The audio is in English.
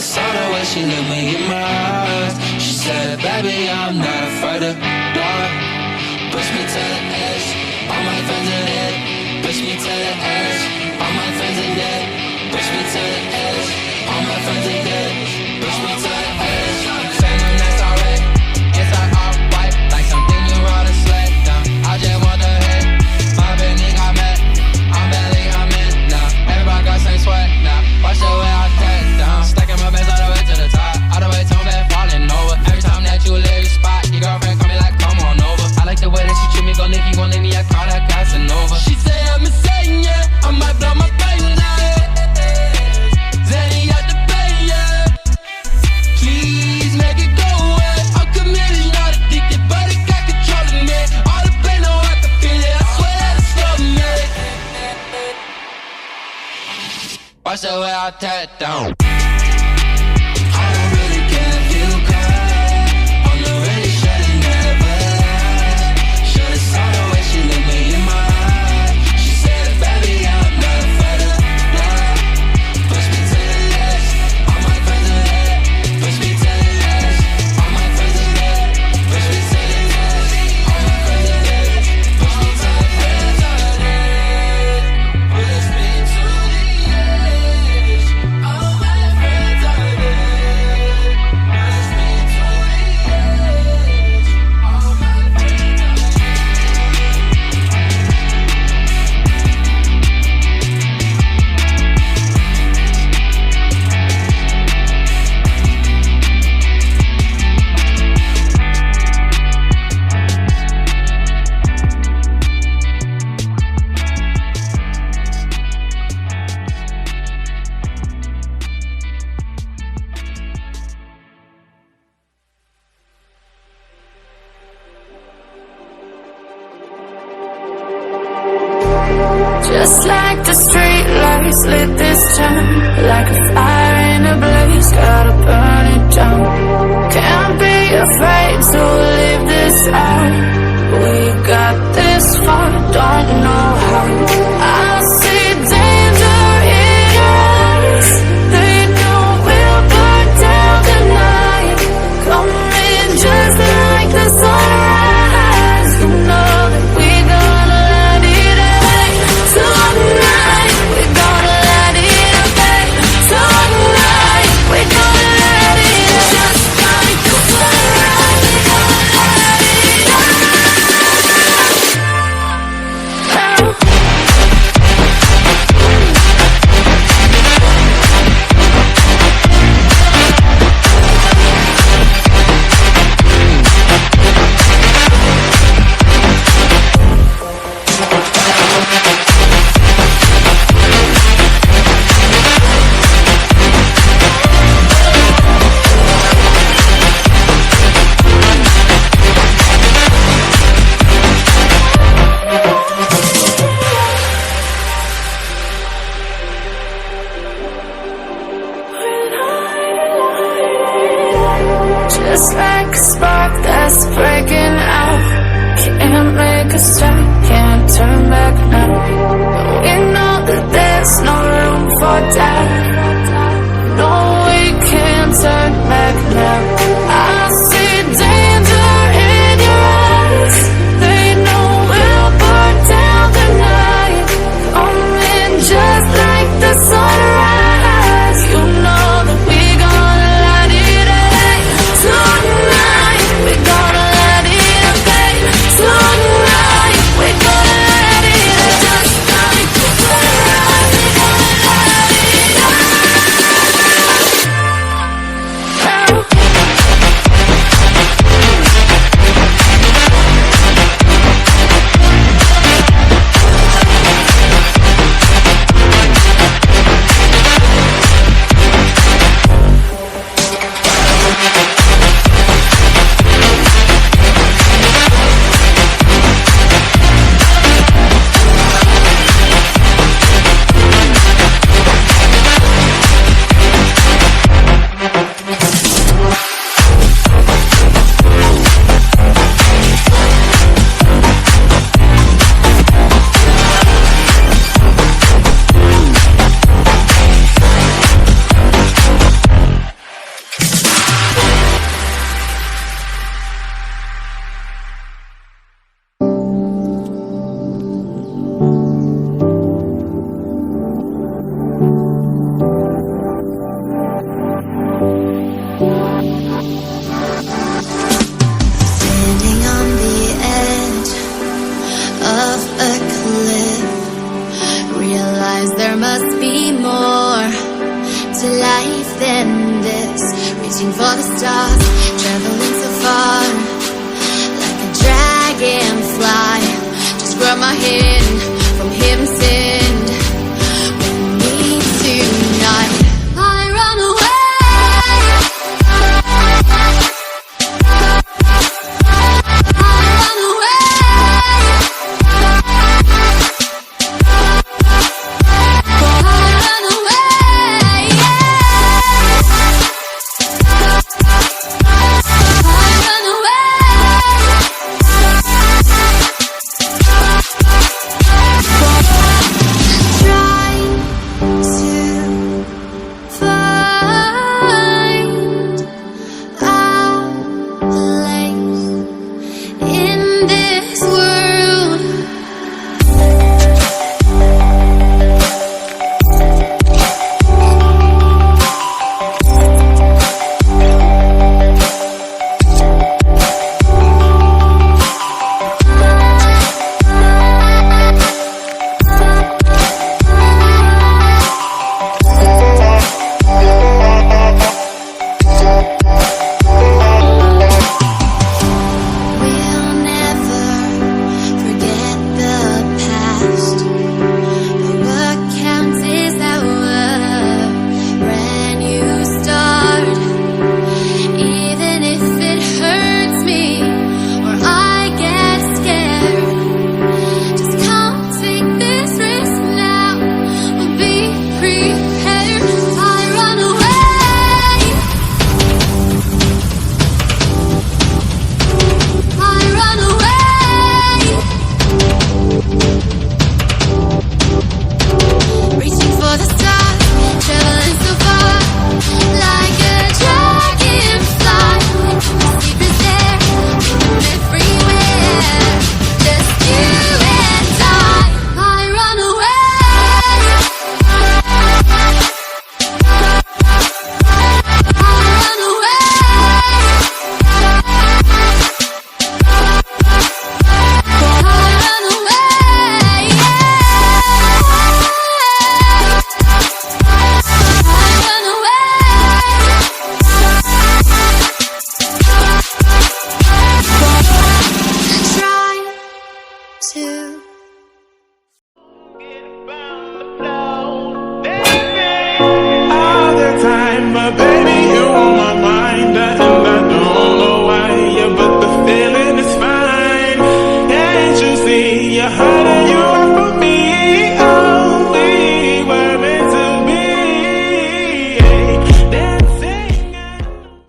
saw the way she looked me in my eyes. She said, baby, I'm not afraid to die. Push me to the edge, all my friends are dead. Push me to the edge, all my friends are dead. Push me to the edge, all my friends are dead. Push me to the edge. Saying that's alright, inside all white, like something you rode a sled down. I just want the head, my baby got mad. I'm barely humming now. Everybody got same sweat now. Watch the way I cut down. Stacking my bands all the way to the top. All the way to my bed falling over. Every time that you leave your spot, your girlfriend call me like, come on over. I like the way that she treat me, go Nicky, go Nini, I call that Casanova. She say I'm insane, yeah, I might blow my brains out. Zany out the bay, yeah. Please make it go away. I'm committed, not addicted, but it got control of me. All the pain, no, I can feel it. I swear that it's love me. Watch the way I tear it down. I don't really care if you cry. I'm not really should've never lied. Should've saw the way she looked me in my eyes. She said, baby, I'm not afraid to die. Push me to the edge, all my friends are dead. Push me to the edge, all my friends are dead. Push me to the edge, all my friends are dead. Push me to the edge, all my dead. Push me to the edge, all my friends are dead. Push me to the edge, all my friends are dead. Just like the street lights lit this town, like a fire in a blaze, gotta burn it down. Can't be afraid to leave this out. We got this far, don't know how. I see danger in us. They know we'll burn down the night. Coming just like the sunrise. You know that we gonna let it out. Tonight, we're gonna let it out. Tonight, we're gonna let it out. Just like the sunrise, we're gonna let it out. Just like a spark that's breaking out. Can't make a stop, can't turn back now. We know that there's no room for doubt.